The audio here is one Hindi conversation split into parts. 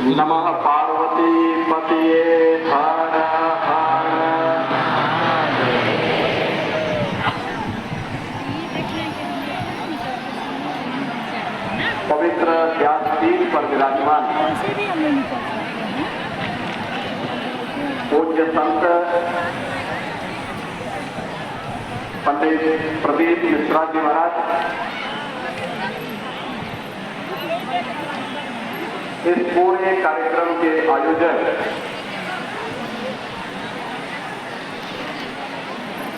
नमः पार्वती पतिये हर हर। पवित्र व्यासपीठ पर विराजमान पूज्य संत पंडित प्रदीप मिश्रा जी महाराज इस पूरे कार्यक्रम के आयोजक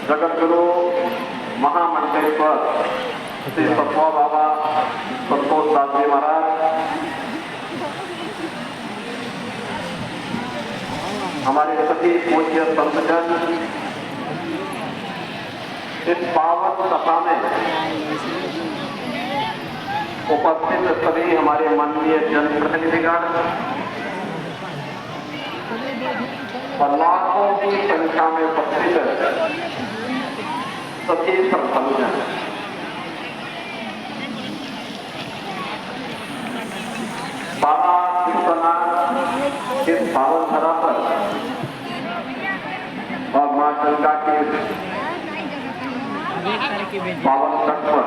जगत गुरु महामंडलेश्वर श्री सतवा बाबा संतोष दास जी महाराज, हमारे सभी पूज्य संतजन इस पावन सभा में उपस्थित सभी हमारे माननीय जनप्रतिनिधिगण और लाखों की संख्या में उपस्थित सभी श्रद्धालुजन, बाबा विश्वनाथ इस पावन धरा पर और मां गंगा के पावन तट पर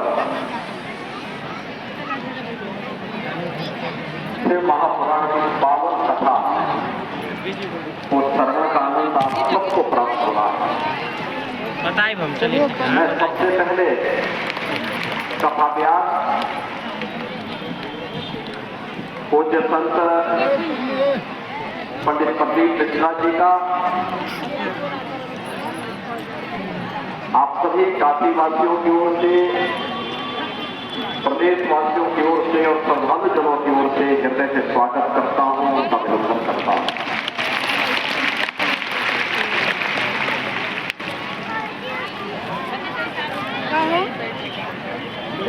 शिव महापुराण की पावन कथा और श्रवण का आनंद आप सबको प्राप्त होगा। बताइए हम चलिए। मैं सबसे पहले कथा व्यास पूज्य संत पंडित प्रदीप मिश्रा जी का आप सभी काशीवासियों की ओर से, प्रदेशवासियों की ओर से और श्रद्धालुजनों की ओर से हृदय से स्वागत करता हूं, अभिनंदन करता हूं।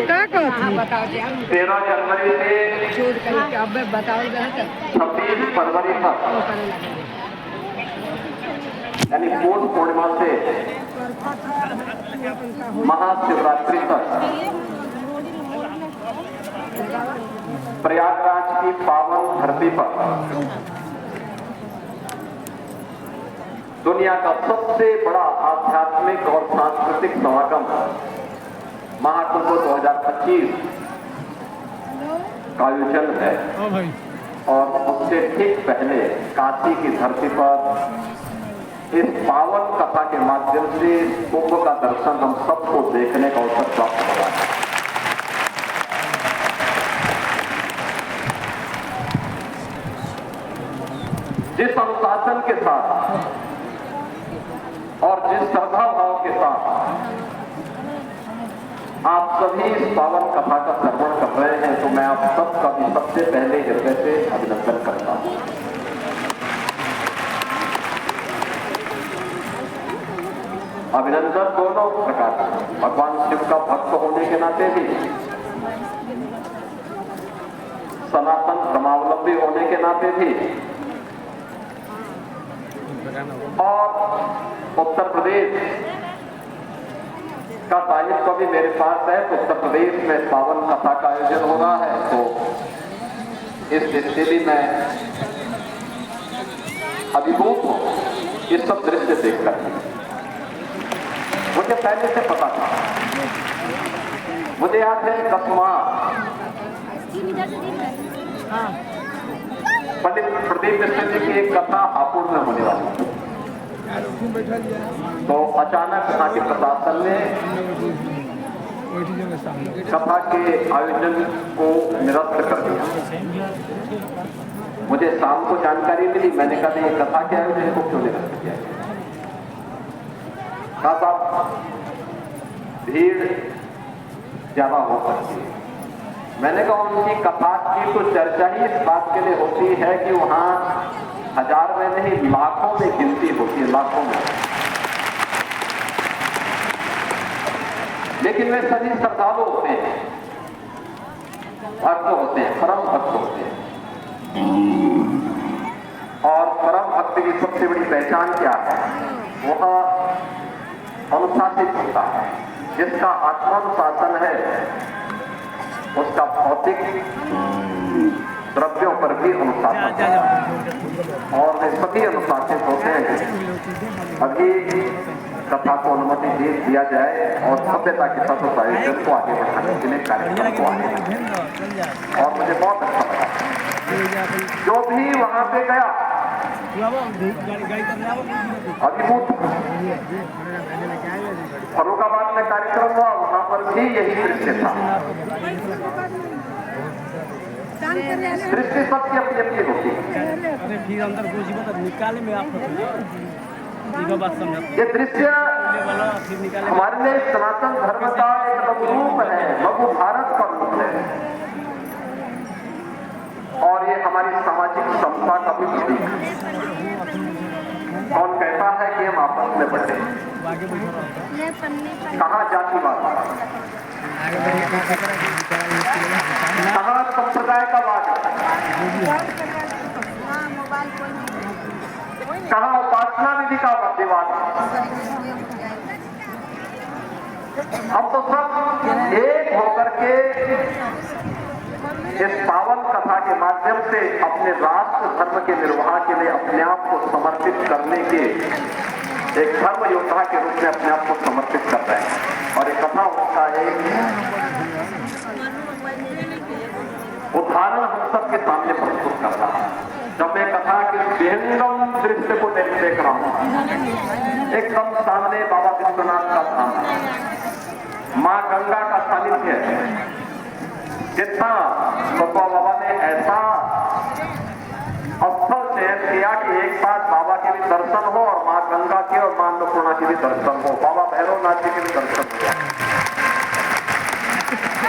क्या 13 जनवरी से 26 फरवरी तक यानी पौष पूर्णिमा से महाशिवरात्रि तक प्रयागराज की पावन धरती पर दुनिया का सबसे बड़ा आध्यात्मिक और सांस्कृतिक समागम महाकुंभ 2025 का आयोजन है और उससे ठीक पहले काशी की धरती पर इस पावन कथा के माध्यम से कुंभ का दर्शन हम सबको देखने का अवसर प्राप्त होगा। जिस अनुशासन के साथ और जिस श्रद्धा भाव के साथ आप सभी इस पावन कथा का श्रवण कर रहे हैं, तो मैं आप सबका भी सबसे पहले हृदय से अभिनंदन करता हूं। अभिनंदन दोनों प्रकार का, भगवान शिव का भक्त होने के नाते भी, सनातन धर्मावलंबी होने के नाते भी, और उत्तर प्रदेश का दायित्व भी मेरे पास है। तो उत्तर प्रदेश में पावन कथा का आयोजन हो रहा है, तो इस दृष्टि भी मैं अभिभूत हूं इस सब दृश्य देखकर। मुझे पहले से पता था, मुझे याद है 10 माह पंडित प्रदीप मिश्रा जी की एक कथा हापुड़ में होने वाली, तो अचानक यहाँ के प्रशासन ने कथा के आयोजन को निरस्त कर दिया। मुझे शाम को जानकारी मिली, मैंने कहा ये कथा के आयोजन को क्यों निरस्त किया? कहा साहब भीड़ ज्यादा हो सकती है। मैंने कहा उनकी कथा की तो चर्चा ही इस बात के लिए होती है कि वहां 1000 में नहीं लाखों में गिनती होती है, लाखों में। लेकिन वे सभी श्रद्धालु होते हैं, भक्त होते हैं, परम भक्त होते हैं। और परम भक्त की सबसे बड़ी पहचान क्या है? वह अनुशासित होता है। जिसका आत्मानुशासन है उसका भौतिक द्रव्यों पर भी अनुशासन और वे सभी अनुशासित होते हैं। अभी कथा को अनुमति दे दिया जाए और सभ्यता के साथ उस आयोजन को आगे बढ़ाने के लिए कार्यक्रम को आगे बढ़ाएं। और मुझे बहुत अच्छा लगा जो भी वहां पे गया अभिभूत। फर्रुखाबाद में कार्यक्रम हुआ, वहां पर भी यही दृश्य था। दृष्टि सबकी अपनी अपनी होती है। ये दृश्य हमारे लिए सनातन धर्म का एक रूप है, लघु भारत का रूप है और ये हमारी सामाजिक समता का भी प्रतीक है। कौन कहता है कि हम आपस में बटे? कहाँ जातिवाद, कहाँ संप्रदाय का वाद, कहाँ उपासना विधि का विवाद? हम तो सब एक होकर के इस पावन कथा के माध्यम से अपने राष्ट्र धर्म के निर्वाह के लिए अपने आप को समर्पित करने के एक धर्म योद्धा के रूप में अपने आप को समर्पित कर रहे हैं। और ये कथा उसका एक उदाहरण हम सबके सामने प्रस्तुत कर रहा है। जब मैं कथा के विहंगम दृश्य को देख रहा हूँ, एकदम सामने बाबा विश्वनाथ का धाम, माँ गंगा का सानिध्य है। कितना बप्पा बाबा ने ऐसा स्थल चयन किया कि एक साथ बाबा के भी दर्शन हो और माँ गंगा के और माँ अन्नपूर्णा के भी दर्शन हो, बाबा भैरवनाथ जी के भी दर्शन हो।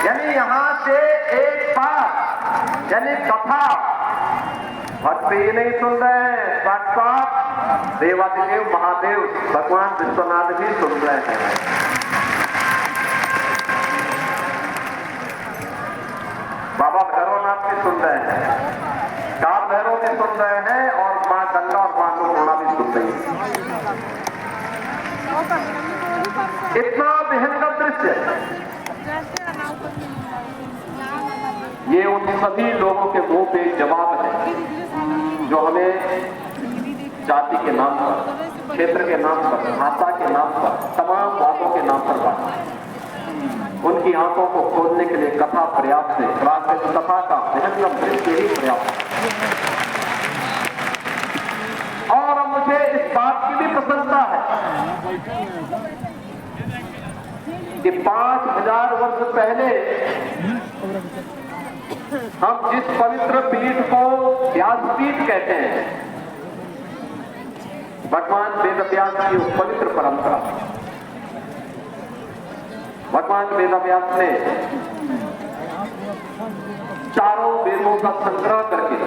यानी यहाँ से एक साथ, यानी कथा भक्ति नहीं सुन रहे हैं, साक्षात देवादिदेव महादेव भगवान विश्वनाथ भी सुन रहे हैं। बाबा भैरवनाथ भी सुन रहे हैं, काल भैरव भी सुन रहे हैं और माँ गंगा और माँ अन्नपूर्णा भी सुन रही है। इतना भयंकर दृश्य, ये उन सभी लोगों के मुंह पे जवाब है जो हमें जाति के नाम पर, क्षेत्र के नाम पर, भाषा के नाम पर, तमाम बातों के नाम पर बात। उनकी आंखों को खोलने के लिए कथा पर्याप्त है। राष्ट्र कथा का भयंकर दृश्य ही पर्याप्त है। और मुझे इस बात की भी प्रसन्नता है कि 5000 वर्ष पहले हम जिस पवित्र पीठ को व्यासपीठ कहते हैं, भगवान वेदव्यास की उस पवित्र परंपरा, भगवान वेदव्यास ने चारों वेदों का संग्रह करके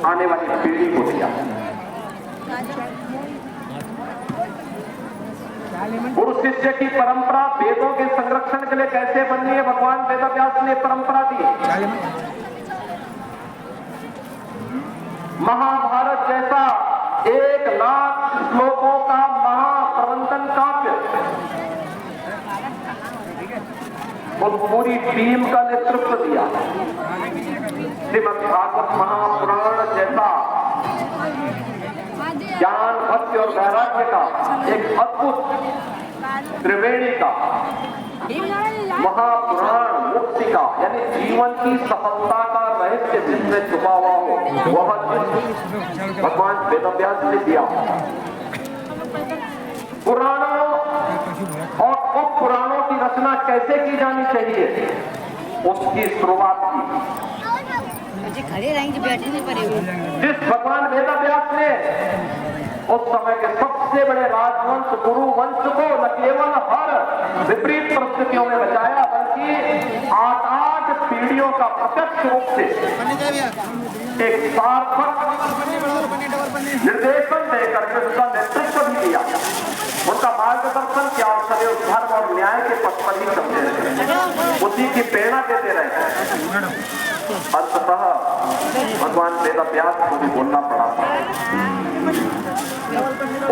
आने वाली पीढ़ी को दिया। गुरु शिष्य की परंपरा वेदों के संरक्षण के लिए कैसे बननी है, भगवान वेदव्यास ने परंपरा दी। महाभारत जैसा 1 लाख श्लोकों का महाप्रबंधन काव्य और पूरी टीम का नेतृत्व दिया। श्रीमद् भागवत महापुराण जैसा ज्ञान, भक्ति और वैराग्य का एक अद्भुत त्रिवेणी का महापुराण, मुक्ति का, यानी जीवन की सफलता का रहस्य जिसमें छुपा हुआ हो, वह भगवान वेदव्यास ने दिया। पुराणों और उप पुराणों की रचना कैसे की जानी चाहिए, उसकी शुरुआत की खड़े रहेंगे, बैठे नहीं पड़ेंगे। जिस भगवान वेदव्यास ने उस समय के सबसे बड़े राजवंश गुरु वंश को न केवल हर विपरीत परिस्थितियों में बचाया, बल्कि 8 पीढ़ियों का प्रत्यक्ष रूप से एक सार्थक निर्देशन देकर के उसका नेतृत्व भी दिया, उनका मार्गदर्शन किया और सदैव धर्म और न्याय के पथ पर ही चलते रहे, उसी की प्रेरणा देते रहे। अंततः भगवान वेदव्यास को भी बोलना पड़ा।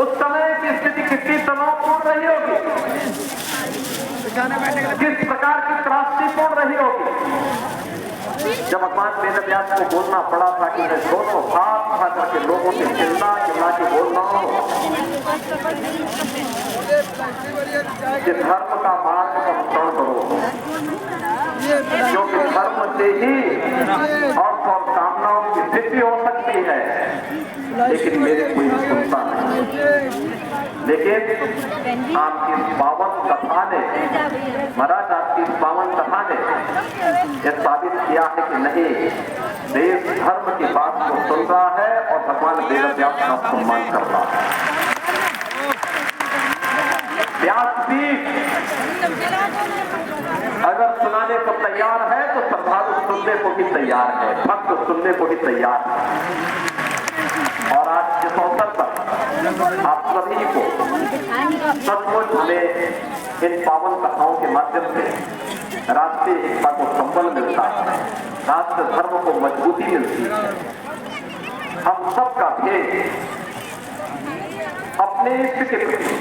उस समय की स्थिति कितनी तनावपूर्ण रही होगी, किस प्रकार की त्रासदीपूर्ण रही होगी। जब भगवान वेदव्यास को बोलना पड़ा था कि मैं दोनों हाथ उठा करके लोगों से चिल्ला चिल्ला के बोल रहा हूं कि धर्म का मार्ग अनुसरण करो, क्योंकि धर्म से ही और कामनाओं की सिद्धि हो सकती है। लेकिन मेरी कोई सुनता नहीं। लेकिन आपकी इस पावन कथा ने, महाराज आपकी इस पावन कथा ने यह साबित किया है कि नहीं, देश धर्म की बात को सुन रहा है और भगवान वेदव्यास का सम्मान कर रहा है। व्यासपीठ अगर सुनाने को तैयार है तो श्रद्धालु सुनने को भी तैयार है, भक्त सुनने को भी तैयार है। और आज इस अवसर पर आप सभी को सचमुच हमें इन पावन कथाओं के माध्यम से राष्ट्रीय एकता को संबल मिलता है, राष्ट्र धर्म को मजबूती मिलती है। हम सबका भेद अपने इष्ट के प्रति,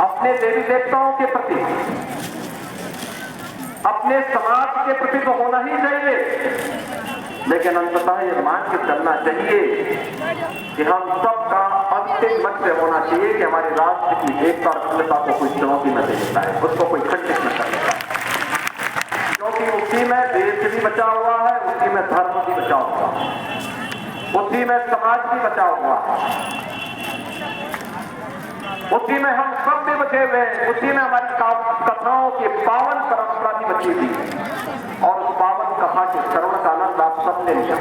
अपने देवी देवताओं के प्रति, अपने समाज के प्रति तो होना ही चाहिए, लेकिन अंततः ये मान के चलना चाहिए कि हम सबका अंतिम लक्ष्य होना चाहिए कि हमारे राष्ट्र की एकता और अखंडता को कोई चुनौती न दे देता है, उसको कोई खंडित न कर देता है। क्योंकि उसी में देश भी बचा हुआ है, उसी में धर्म भी बचा हुआ है, उसी में समाज भी बचा हुआ है, उसी में हम सब भी बचे हुए हैं, उसी में हमारी कथाओं की पावन परंपरा भी बची हुई है। और उस पावन कथा के श्रवण का आनंद आप सब ले लिया,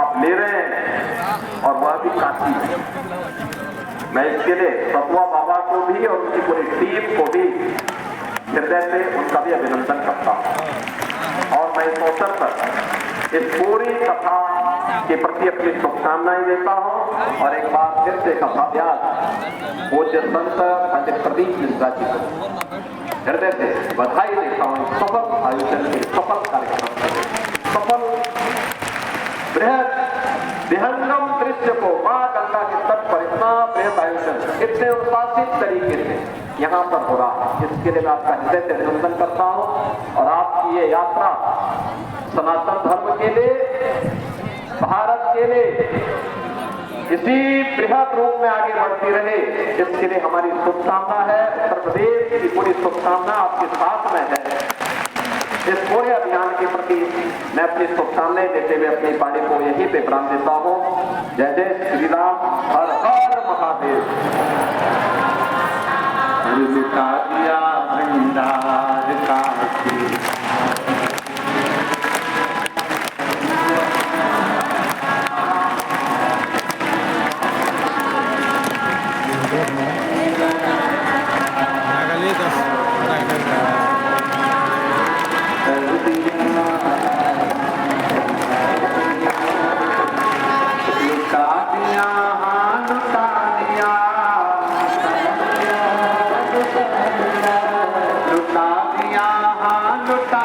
आप ले रहे हैं और वह भी काफी है। मैं इसके लिए सतुआ बाबा को भी और उनकी पूरी टीम को भी हृदय से उनका भी अभिनंदन करता हूं। और मैं इस अवसर पर इस पूरी कथा के प्रति अपनी शुभकामनाएं देता हूं और एक बार फिर से कथाव्यास पूज्य संत पंडित प्रदीप मिश्रा जी को हृदय से बधाई देता हूं। सफल आयोजन के सफल कार्यक्रम, सफल बृहद विहंगम दृश्य को मां गंगा के तट पर इतना बृहद आयोजन इतने अनुशासित तरीके से यहाँ पर हो रहा है, इसके लिए मैं आपका हृदय से अभिनंदन करता हूँ। और आपकी ये यात्रा सनातन धर्म के लिए, भारत के लिए इसी बृहद रूप में आगे बढ़ती रहे, इसके लिए हमारी शुभकामना है। उत्तर प्रदेश की पूरी शुभकामना आपके साथ में है। इस पूरे अभियान के प्रति मैं अपनी शुभकामनाएं देते हुए अपनी वाणी को यहीं पे विराम देता हूँ। जय जय श्री राम, हर हर महादेव। लुटा दिया भंडार काशी, लुटा